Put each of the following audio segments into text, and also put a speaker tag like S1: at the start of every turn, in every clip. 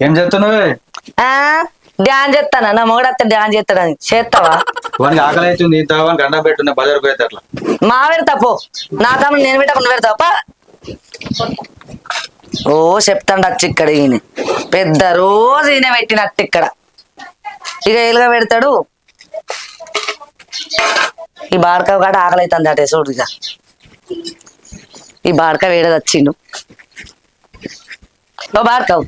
S1: ఏం చేస్తున్నావు?
S2: ధ్యాన్ చేస్తానా నా మొగడత్త ధ్యాన్ చేస్తాడని చేస్తావా?
S1: వానికి ఆకలి అవుతుంది, ఇంతవని గండం పెట్టున్నా బజార్కు పోతే అట్లా
S2: మా పెడతా పో, నా తమ్ముడు నేను పెట్టకుండా పెడతావా? ఓ చెప్తాండు వచ్చి ఇక్కడ ఈయన పెద్ద రోజు ఈయన పెట్టినట్టు ఇక్కడ ఇక ఎలుగా పెడతాడు. ఈ బాడకావు కాడ ఆకలి అవుతుంది అటే చూడు. ఇక ఈ బాడక వేడది వచ్చిండు. ఓ బాడకావు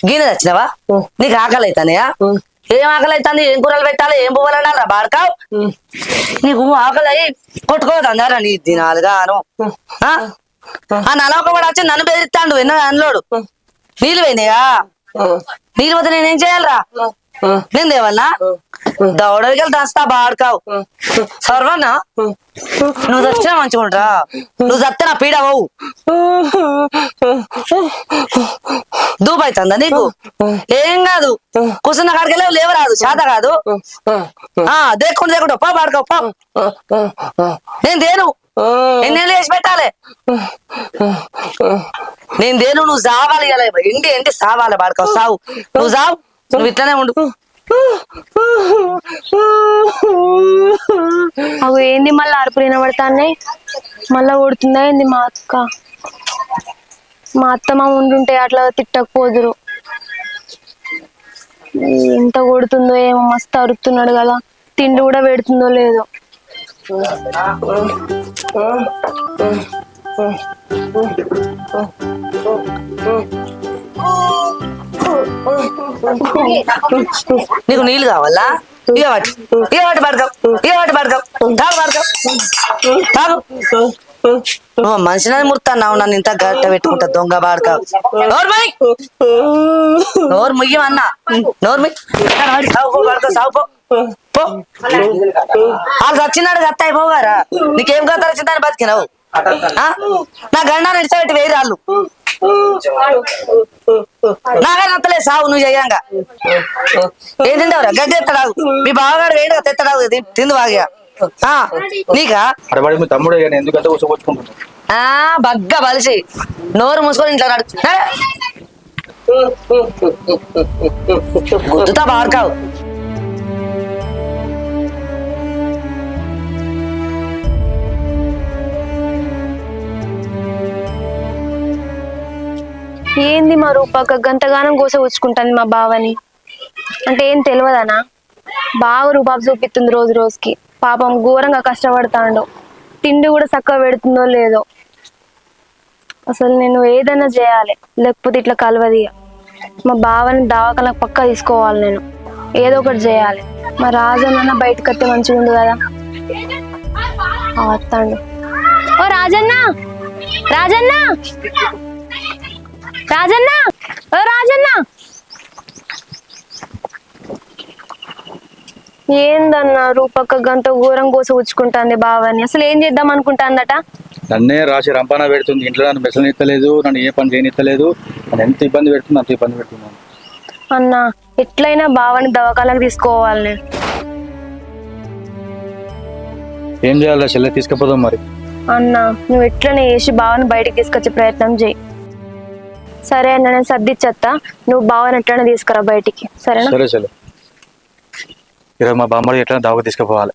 S2: గీనె వచ్చినావా? నీకు ఆకలి అవుతానయా? ఏం ఆకలి అవుతుంది? ఏం కూరలు పెట్టాలి? ఏం పువ్వులు అనాలరా బాడకావు? నీకు ఆకలి అయ్యి కొట్టుకోవద్దారా నీ దినాలుగాను. ఆ నలొక కూడా వచ్చి నన్ను బెదిరిస్తాడు. ఎన్నో అందులోడు నీళ్ళు పోయినాయా? నీళ్ళు పోతే నేనేం చేయాలరా? నేను దేవన్నా దౌడకి దంచుతా బాడకావు సర్వన్నా. నువ్వు చచ్చినా మంచిగా ఉంటా, నువ్వు చస్తే నా పీడ పోవు. దూపు అవుతుందా నీకు? ఏం కాదు, కూర్చున్న కాడికి లేవరాదు, చేత కాదు. దేక్కుండా దేకుండా పా బాడకావు పా. నేను దేను ఎన్నేళ్ళు వేసి పెట్టాలి? నేను దేను, నువ్వు సావాలి కదా. ఎండి సావాలి బాడకావు, సావు. నువ్వు సావు, నువ్వు ఇట్లనే ఉండు.
S3: అవి ఏంది మళ్ళీ అరుపులు వినబడతానే? మళ్ళా కొడుతుందా ఏంది మా అక్క? మా అత్తమ్మ ఉండుంటే అట్లా తిట్టకపోదురు. ఎంత కొడుతుందో ఏమో, మస్తు అరుతున్నాడు కదా. తిండి కూడా పెడుతుందో లేదో.
S2: నీకు నీళ్ళు కావాలా? ఇక వాటి పడతావు, ఇక వాటి పడతావు, తాగు పడతావు, తాగు. నువ్వు మనిషిని ముడతాన్నావు, నన్ను ఇంత గట్ట పెట్టుకుంటా దొంగ బాడకావు. నోరు ముయ్యమన్నా, నోరు ముయ్యి సాగు పడతావు, సాగు పో. వాళ్ళు చచ్చినాడు గత్త అయిపోగారా? నీకేం గత వచ్చిందని బతికినావు? నా గండాన్ని ఇడిచిపెట్టి వేరు వాళ్ళు. నాగా నత్తలేదు సావు నువ్వు చెయ్యంగా. ఏం తింటావురా? గడ్డి ఎత్తడావు, మీ బావగాడు వేడిగా తెత్తడావు, తిందు బాగా. నీకా
S1: తమ్ముడు ఎందుకంటే
S2: బగ్గా బలిసి నోరు మూసుకొని ఇంట్లో నడు. గుద్దుతా బాడకావు.
S3: ఏంది మా రూపక్క గంతగానం గోస ఉచ్చుకుంటాను మా బావని? అంటే ఏం తెలియదనా? బాగా రూపాపు చూపిస్తుంది రోజు రోజుకి. పాపం ఘోరంగా కష్టపడతాడు. తిండి కూడా చక్కగా పెడుతుందో లేదో. అసలు నేను ఏదైనా చేయాలి, లేకపోతే ఇట్లా కలవది. మా బావని దవాఖానకు పక్కా తీసుకోవాలి. నేను ఏదో ఒకటి చేయాలి. మా రాజన్న బయటకు వస్తే మంచిగా ఉంది కదా. వస్తాడు. ఓ రాజన్న, రాజన్న, రాజన్న, ఓ రాజన్న. ఏందన్నా రూపక్క గంత ఘోరం కోస ఉచ్చుకుంటాంది బావని? అసలు ఏం చేద్దాం అనుకుంటాందట?
S1: నన్నే రాసి రంపాన పెడుతుంది. ఇంట్లో నన్ను మెసలనిత్తలేదు, నన్ను ఏ పని చేయనిత్తలేదు. నన్ను ఎంత ఇబ్బంది పెడుతుంది అంత ఇబ్బంది పెడుతున్నాను.
S3: అన్న ఎట్లయినా బావని దవాఖానకు తీసుకోవాలి. నేను
S1: ఏం చేయాలి? చెల్లె తీసుకుపోదాం మరి.
S3: అన్న నువ్వు ఎట్లనే వేసి బావని బయటకు తీసుకొచ్చే ప్రయత్నం చేయి. సరే అన్న, నేను సర్దిచ్చేస్తా. నువ్వు బావని ఎట్లనే తీసుకురా బయటికి, సరేనా?
S1: సరే చెల్లె. ఈరోజు మా బామ్మడి ఎట్లా దావకు తీసుకుపోవాలి.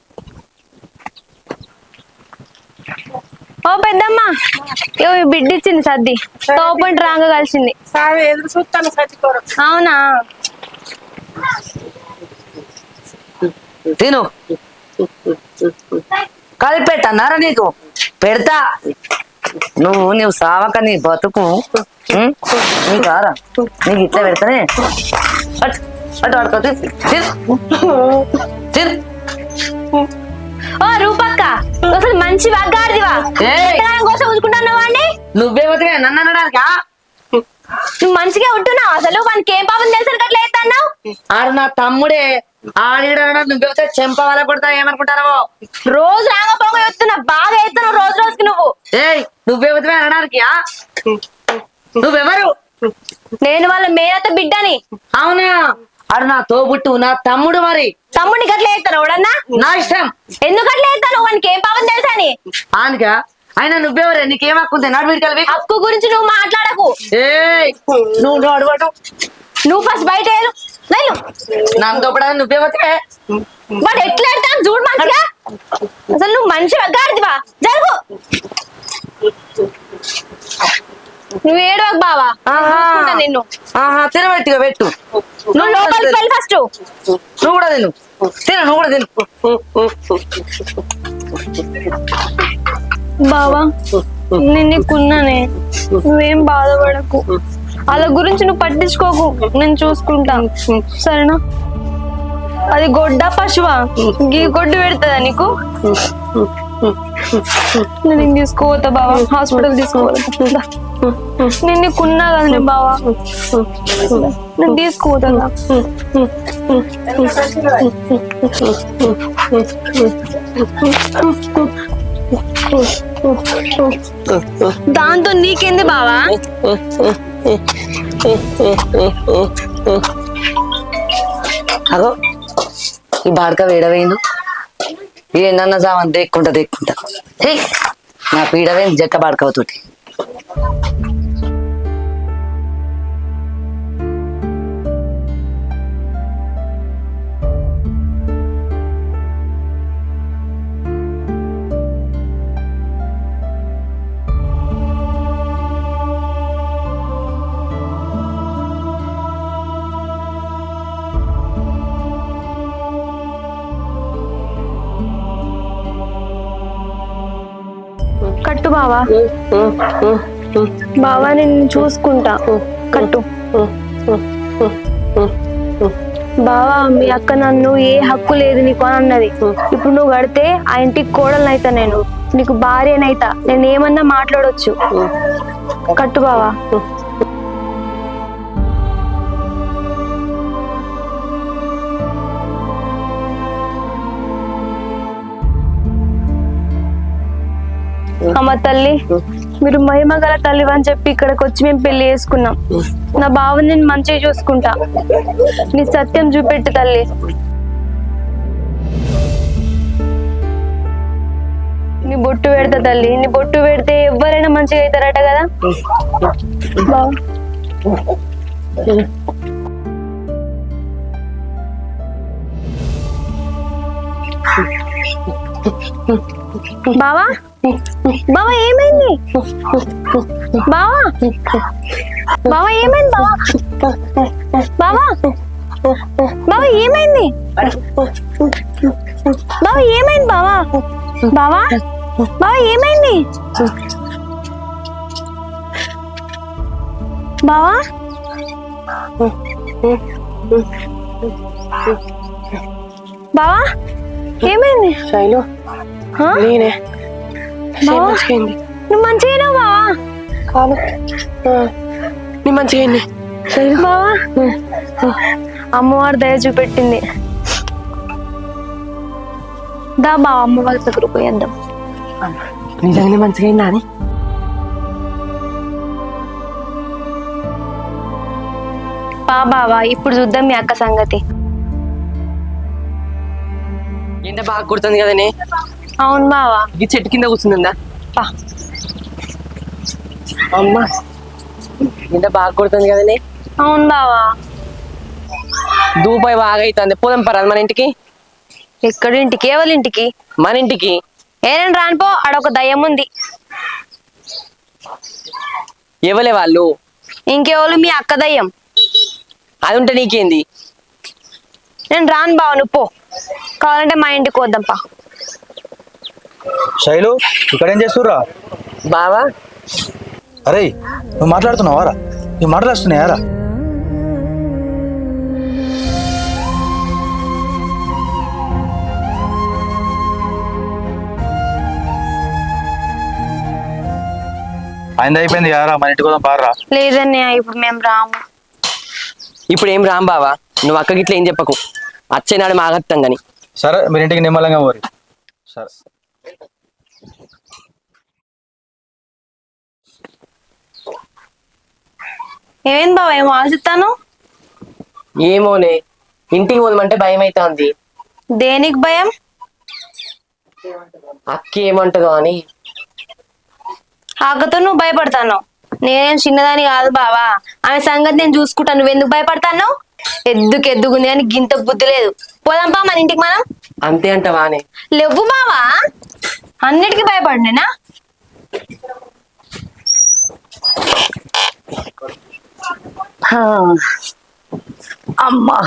S3: ఓ పెద్దమ్మ, బిడ్డ ఇచ్చింది సర్ది. తోపంటి రాంగ కలిసింది. అవునా?
S2: తిను కలిపెట్టన్నారా? నీకు పెడతా. నువ్వు సావక నీ బతుకు నీకు ఆరా. నీకు ఇట్లా పెడతానే అటు అటు అడుకో.
S3: ఓ రూపక్క, అసలు మంచి వాగ్గాడిదివా కోసం ఉంచుకుంటున్నావా అండి?
S2: నువ్వేమవుతా నన్ను అనడానికా?
S3: నువ్వు మంచిగా ఉంటున్నావు. అసలు వానికి ఏం పాపం తెలిసిన అట్లా ఎత్తన్నావు?
S2: ఆడు నా తమ్ముడే. ఆడిడ నువ్వెవతే చెంప వల్ల కొడతా ఏమనుకుంటారో.
S3: రోజు రాంగపోంగ ఎత్తున్నా, బాగా ఎత్తున్నావు రోజు రోజుకి నువ్వు.
S2: నువ్వేమవుతా అనడానికి? నువ్వెవరు?
S3: నేను వాళ్ళ మేనత్త బిడ్డని.
S2: అవునా? ఆడు నా తోబుట్టు, నా తమ్ముడు. మరి
S3: తమ్ముడిని గట్ల ఎత్తాను ఎవడన్నా?
S2: నా ఇష్టం.
S3: ఎందుకు అట్లా ఎత్తాను? వానికి ఏం పాపం తెలుసా అని?
S2: ఆనికా? అయినా నువ్వెవరే? నీకేం హక్కు ఉంది? నాడు వీడికి
S3: హక్కు గురించి నువ్వు మాట్లాడకు.
S2: నువ్వు అడుగు
S3: నువ్వు ఫస్ట్ బయట వెళ్ళు.
S2: నన్ను దొప్పడానికి నువ్వే పోతే
S3: వాడు ఎట్లా ఎడతాను చూడు మంచిగా. అసలు నువ్వు మంచి గాడిదివా, జరుగు. నువ్వు ఏడవకు బావా, చూసుకుంటా నిన్ను.
S2: తినబెట్టిగా పెట్టు.
S3: నువ్వు లోపలికి వెళ్ళి ఫస్ట్.
S2: నువ్వు కూడా తిను, నువ్వు కూడా తిను.
S3: బావా నేను నీకున్నానే, నువ్వేం బాధపడకు. వాళ్ళ గురించి నువ్వు పట్టించుకోకు, నేను చూసుకుంటా సరేనా. అది గొడ్డ పశువా, గీ గొడ్డు పెడతాదా నీకు? నేను తీసుకోవద్దా బావా, హాస్పిటల్ తీసుకోవద్దా? నేను నీకున్నా కదా బావా, నేను తీసుకోవద్దా? దాంతో నీకేంది బావా?
S2: అగో ఈ బాడక వేడవేయండు. ఏమన్నా సామాన్ దేక్కుంటా నా పీడవేంది జక్క బాడకవుతోటి.
S3: కట్టు బావా, బావా నేను చూసుకుంటా. కట్టు బావా. మీ అక్క నన్ను ఏ హక్కు లేదు నీకు అని అన్నది. ఇప్పుడు నువ్వు కడితే ఆ ఇంటికి కోడలనైతా, నేను నీకు భార్యనైతా, నేను ఏమన్నా మాట్లాడొచ్చు. కట్టు బావా. అమ్మ తల్లి, మీరు మహిమ గల తల్లి అని చెప్పి ఇక్కడికి వచ్చి మేము పెళ్లి చేసుకున్నాం. నా బావని నేను మంచిగా చూసుకుంటా, నీ సత్యం చూపెట్టు తల్లి. నీ బొట్టు పెడతా తల్లి, నీ బొట్టు పెడితే ఎవరైనా మంచిగా అవుతారట కదా బావ. బావా, బావా ఏమైంది? బావా, బావా ఏమైంది? బావా, బావా, బావా ఏమైంది? బావా ఏమైంది? బావా, బావా, బావా ఏమైంది? బావా, బావా ఏమైంది?
S4: శైలు నేనే.
S3: నువ్వు మంచిగా బావా?
S4: కాదు నీ మంచిగా
S3: బావా, అమ్మవారి దయ చూపెట్టింది. దా బావ, అమ్మవారి దగ్గర పోయేద్దాం.
S4: నిజంగానే మంచిగా అయిందా అని?
S3: బావా ఇప్పుడు చూద్దాం మీ అక్క సంగతి.
S4: ఎండ బాగా కుడుతుంది కదనే.
S3: అవును బావా.
S4: ఈ చెట్టు కింద కూర్చుందా? అమ్మా ఎండ బాగా కుడుతుంది కదనే.
S3: అవును బావా.
S4: దూపాయి బాగా అవుతుంది. పోదాం పరాదు మన ఇంటికి.
S3: ఎక్కడింటికి? ఎవరి ఇంటికి?
S4: మన ఇంటికి.
S3: నేను రానుపో, ఆడొక దయ్యం ఉంది.
S4: ఎవలే వాళ్ళు?
S3: ఇంకెవరు? మీ అక్క దయ్యం.
S4: అది ఉంటే నీకేంది?
S3: నేను రాను బావ, నువ్వు పో. కావాలంటే మా ఇంటికి వద్దాంపా.
S1: శైలు ఇక్కడ ఏం చేస్తుర్రా?
S4: బావా
S1: అరే నువ్వు మాట్లాడుతున్నావారా? నీ మాటలు వస్తున్నాయారా? ఆయన అయిపోయింది కదరా, మన ఇంటికి పోదాం పారా.
S3: లేదన్నయ్య, ఇప్పుడు మేము రాము.
S4: ఇప్పుడు ఏం రాం బావా, నువ్వు అక్కకి ఇట్లా ఏం చెప్పకు. అచ్చేనాడు మాగత్తాం గాని.
S1: సరే మీరు ఇంటికి నిమ్మలంగా పోరి. సరే
S3: ఏమైంది బావ, ఏమో ఆలోచిస్తాను.
S4: ఏమోనే, ఇంటికి పోదామంటే భయం అవుతుంది.
S3: దేనికి భయం?
S4: అక్క ఏమంటదో అని.
S3: ఆకతో నువ్వు భయపడతాను. నేనేం చిన్నదాని కాదు బావా, ఆమె సంగతి నేను చూసుకుంటాను. నువ్వెందుకు భయపడతాను? ఎద్దుకుంది అని గింత బుద్ధి లేదు. పోదాంపా మన ఇంటికి మనం.
S4: అంతే అంటవానే?
S3: లేవు బావా, అన్నిటికీ భయపడినేనా?
S2: అమ్మా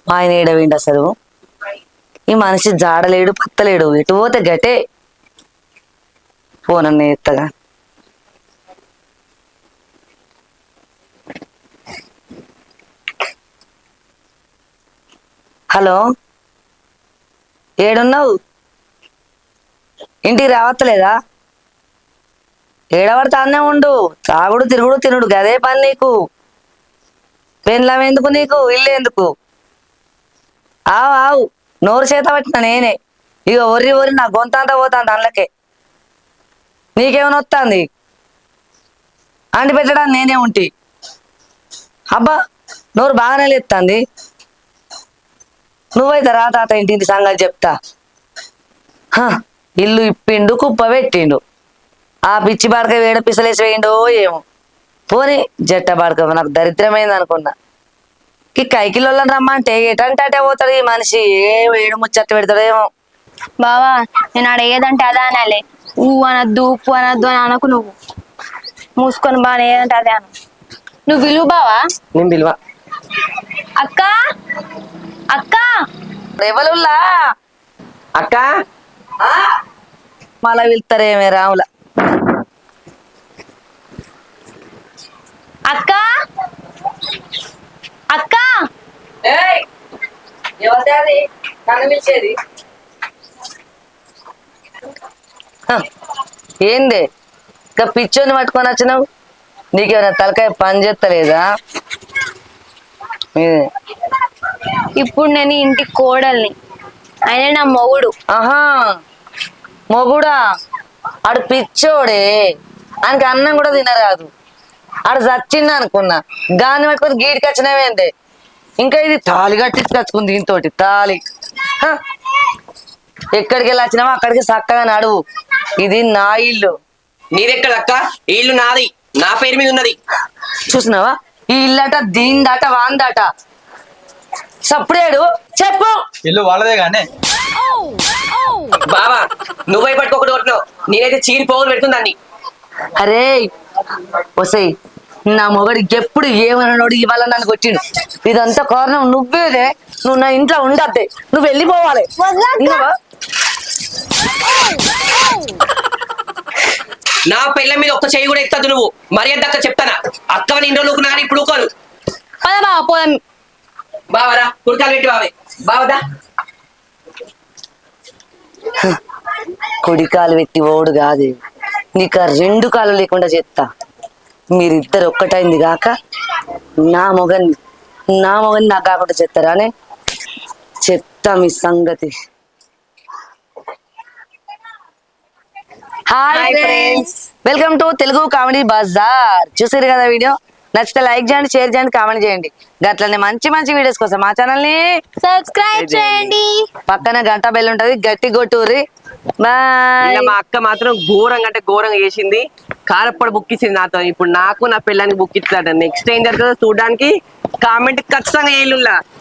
S2: ఆయన ఏడవేండి అసలు. ఈ మనిషి జాడలేడు పత్తలేడు, ఎటు పోతే గటే ఫోన్ ఎత్తగా. హలో, ఏడున్నావు? ఇంటికి రావట్లేదా? ఏడవడతానే ఉండు, తాగుడు తిరుగుడు తినుడు గదే పని నీకు. పెన్లం ఎందుకు నీకు, ఇల్లు ఎందుకు? ఆవు ఆవు, నోరు చేత పట్టిన నేనే. ఇక ఒర్రి ఒర్రి నా గొంతంతా పోతాంది అందులోకే. నీకేమైనా వస్తుంది? అంటి పెట్టడానికి నేనే ఉంటి. అబ్బా, నోరు బాగానే లేస్తుంది. నువ్వైతే రా తాత, ఇంటింటి సంగతి చెప్తా. ఇల్లు ఇప్పిండు, కుప్ప పెట్టిండు. ఆ పిచ్చి బాడక వేడ పిసలేసి వేయండో ఏమో. పోనీ జట్ట బాడక నాకు దరిద్రమైంది అనుకున్నా. ఈ కైకిలోళ్ళని రమ్మంటే ఎటంటే అటే పోతాడు ఈ మనిషి. ఏడు ముచ్చట్టు పెడతాడు ఏమో.
S3: బావా, నేను ఆడ ఏదంటే అదే అనాలే. అనద్దు, ఉప్పు అనద్దు అని అనకు. నువ్వు మూసుకొని బాగా ఏదంటే అదే అను. నువ్వు విలువ బావా.
S4: నేను పిలువ.
S3: అక్క అక్క
S2: ఎవరులా
S4: అక్క
S2: మళ్ళా వెళ్తారేమే రాముల.
S3: అక్క అక్క
S2: నన్ను పిలిచేది ఏంది? ఇంకా పిచ్చోని పట్టుకొని వచ్చినావు. నీకేమైనా తలకాయ పని చేస్తలేదా?
S3: ఇప్పుడు నేను ఇంటికి కోడల్ని, ఆయన నా మొగుడు.
S2: ఆహా, మొగుడా? ఆడు పిచ్చోడే, ఆయనకి అన్నం కూడా తినరాదు. ఆడు చచ్చింది అనుకున్నా, గాని పట్టుకొని గీడికి వచ్చినవేందే. ఇంకా ఇది తాళి కట్టించుకొచ్చుకుంది దీంతో తాళి. ఎక్కడికి వెళ్ళి వచ్చినావో అక్కడికి చక్కగా నడువు. ఇది నా ఇల్లు.
S4: నీదెక్కడ అక్క? ఈ ఇల్లు నాది, నా పేరు మీద ఉన్నది.
S2: చూసినావా? ఈ ఇల్లట దీందాట వాందాట. సప్పుడేడు చెప్పు.
S1: ఇల్లు వాళ్ళదే కానీ
S4: బావా, నువ్వై పట్టుకోకటి కొట్టినావు, నేనైతే చీరిపోగులు పెడుతుందండి.
S2: అరే వసై, నా మొగడికి ఎప్పుడు ఏమన్నాడు ఇవాళ నన్ను కొట్టిండు. ఇదంతా కారణం నువ్వేదే. నువ్వు నా ఇంట్లో ఉండద్దే, నువ్వు వెళ్ళిపోవాలి.
S4: నా పిల్ల మీద ఒక్క చెయ్యి కూడా ఎత్తద్దు నువ్వు. మర్యాద అక్క చెప్తానా? అక్క ఇన్ని రోజులు నాని ఇప్పుడు ఊకోను.
S3: పద బావ పోదాం.
S4: బావరా, కుర్కాలు పెట్టి బావే. బావదా
S2: కుడి కాలు పెట్టి ఓడు కాదు, నీకు రెండు కాళ్ళు లేకుండా చేస్తా. మీరిద్దరు ఒక్కటైంది కాక నా మొగని నాకు కాకుండా చెప్తారా అని చెప్తా మీ సంగతి. Hi friends, welcome to Telugu comedy Bazaar. చూసారు కదా వీడియో? నచ్చితే లైక్ చేయండి, షేర్ చేయండి, కామెంట్ చేయండి. గట్లనే మంచి మంచి వీడియోస్ కోసం మా ఛానల్ ని
S3: సబ్స్క్రైబ్ చేయండి.
S2: పక్కన గంట బెల్ ఉంటది, గట్టి కొట్టూరి. బాయ్.
S4: మా అక్క మాత్రం ఘోరంగా అంటే ఘోరంగా చేసింది. కారప్పటి బుక్ ఇచ్చింది నాతో. ఇప్పుడు నాకు నా పిల్లానికి బుక్ ఇచ్చాడు. నెక్స్ట్ ఏం జరుగుతుందో చూడడానికి కామెంట్ ఖచ్చితంగా వేయాలి.